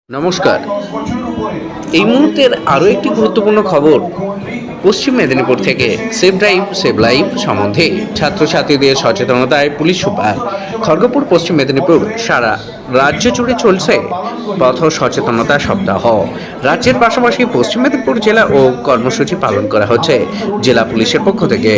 নমস্কার। এই মুহূর্তের আরও একটি গুরুত্বপূর্ণ খবর পশ্চিম মেদিনীপুর থেকে সেভ ড্রাইভ সেভ লাইফ সম্বন্ধে ছাত্রছাত্রীদের সচেতনতায় পুলিশ সুপার। খড়গপুর পশ্চিম মেদিনীপুর সারা রাজ্য জুড়ে চলছে পথ সচেতনতা সপ্তাহ। রাজ্যের পাশাপাশি পশ্চিম মেদিনীপুর জেলা ও কর্মসূচি পালন করা হচ্ছে জেলা পুলিশের পক্ষ থেকে।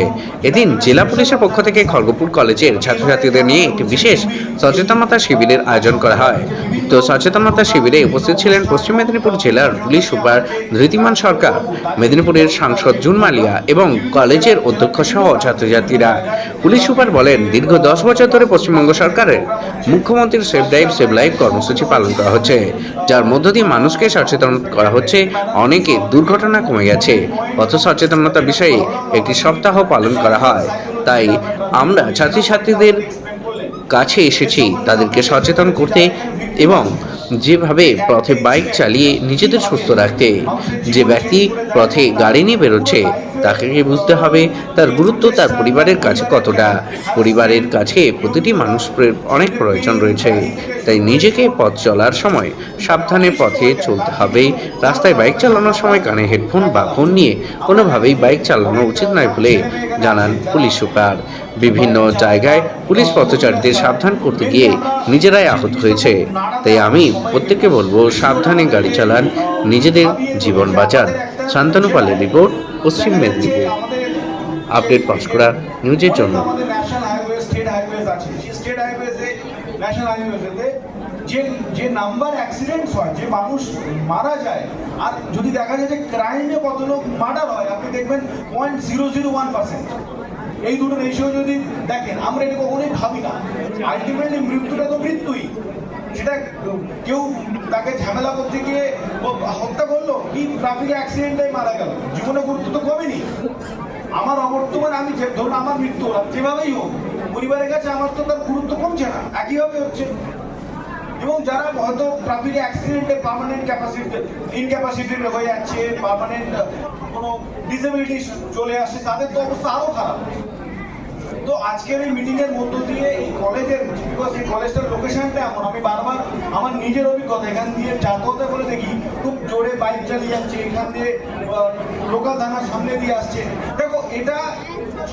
এদিন জেলা পুলিশের পক্ষ থেকে খড়গপুর কলেজের ছাত্রছাত্রীদের নিয়ে একটি বিশেষ সচেতনতা শিবিরের আয়োজন করা হয়। উক্ত সচেতনতা শিবিরে উপস্থিত ছিলেন পশ্চিম মেদিনীপুর জেলার পুলিশ সুপার ধৃতিমান সরকার, মেদিনীপুরের সাংসদ জুন মালিয়া এবং কলেজের অধ্যক্ষ সহ ছাত্রছাত্রীরা। পুলিশ সুপার বলেন, দীর্ঘ 10 বছর ধরে পশ্চিমবঙ্গ সরকারের মুখ্যমন্ত্রীর সেভ ড্রাইভ সেভ লাইফ কর্মসূচি পালন করা হচ্ছে, যার মধ্য দিয়ে মানুষকে সচেতন করা হচ্ছে। অনেকে দুর্ঘটনা কমে গেছে। পথ সচেতনতা বিষয়ে একটি সপ্তাহ পালন করা হয়। তাই আমরা ছাত্রছাত্রীদের কাছে এসেছি তাদেরকে সচেতন করতে এবং যেভাবে পথে বাইক চালিয়ে নিজেদের সুস্থ রাখতে। যে ব্যক্তি পথে গাড়ি নিয়ে বেরোচ্ছে তাকে বুঝতে হবে তার গুরুত্ব তার পরিবারের কাছে কতটা। পরিবারের কাছে প্রতিটি মানুষের অনেক প্রয়োজন রয়েছে, তাই নিজেকে পথ চলার সময় সাবধানে পথে চলতে হবে। রাস্তায় বাইক চালানোর সময় কানে হেডফোন বা ফোন নিয়ে কোনোভাবেই বাইক চালানো উচিত নয় বলে জানান পুলিশ সুপার। বিভিন্ন জায়গায় পুলিশ পথচারীদের সাবধান করতে গিয়ে নিজেরাই আহত হয়েছে। তাই আমি প্রত্যেককে বলবো, সাবধানে গাড়ি চালান, নিজেদের জীবন বাঁচান। শান্তনু পালের রিপোর্ট, পশ্চিম মেদিনীপুর আপডেট পাঁশকুড়া নিউজের জন্য। যে নাম্বার অ্যাক্সিডেন্টস হয়, যে মানুষ মারা যায়, আর যদি দেখা যায় যে ক্রাইমে কত লোক মার্ডার হয়, আপনি দেখবেন 0.001%। এই দুটো রেশিও যদি দেখেন, আমরা এটা কখনোই ভাবি না। আলটিমেটলি মৃত্যুটা তো মৃত্যুই, সেটা কেউ তাকে ঝামেলা করতে গিয়ে হত্যা করলো কি ট্রাফিক অ্যাক্সিডেন্টে মারা গেল, জীবনে গুরুত্ব তো কমেনি। আমার অবর্তমানে আমি ধরুন আমার মৃত্যু হলাম, যেভাবেই হোক পরিবারের কাছে আমার তো তার গুরুত্ব কমছে না, একইভাবে হচ্ছে। এবং যারা হয়তো ট্রাফিক অ্যাক্সিডেন্টে পার্মানেন্ট ইনক্যাপাসিটেড হয়ে যাচ্ছে, পার্মানেন্ট কোনো ডিসেবিলিটি চলে আসছে, তাদের তো অবস্থা আরো খারাপ। তো আজকের এই মিটিং এর মধ্য দিয়ে এই কলেজের, বিকজ এই কলেজটার লোকেশনটা এমন, আমি বারবার আমার নিজের অভিজ্ঞতা এখান দিয়ে যাতায়াত করে দেখি, খুব জোরে বাইক চালিয়ে যাচ্ছে, এখান দিয়ে লোকাল থানার সামনে দিয়ে আসছে। দেখো, এটা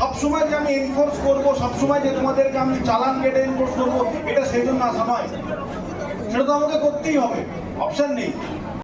সবসময় যে আমি এনফোর্স করবো, সবসময় যে তোমাদেরকে আমি চালান কেটে এনফোর্স করবো, এটা সেই জন্য আসা নয়। সেটা তো আমাকে করতেই হবে, অপশন নেই।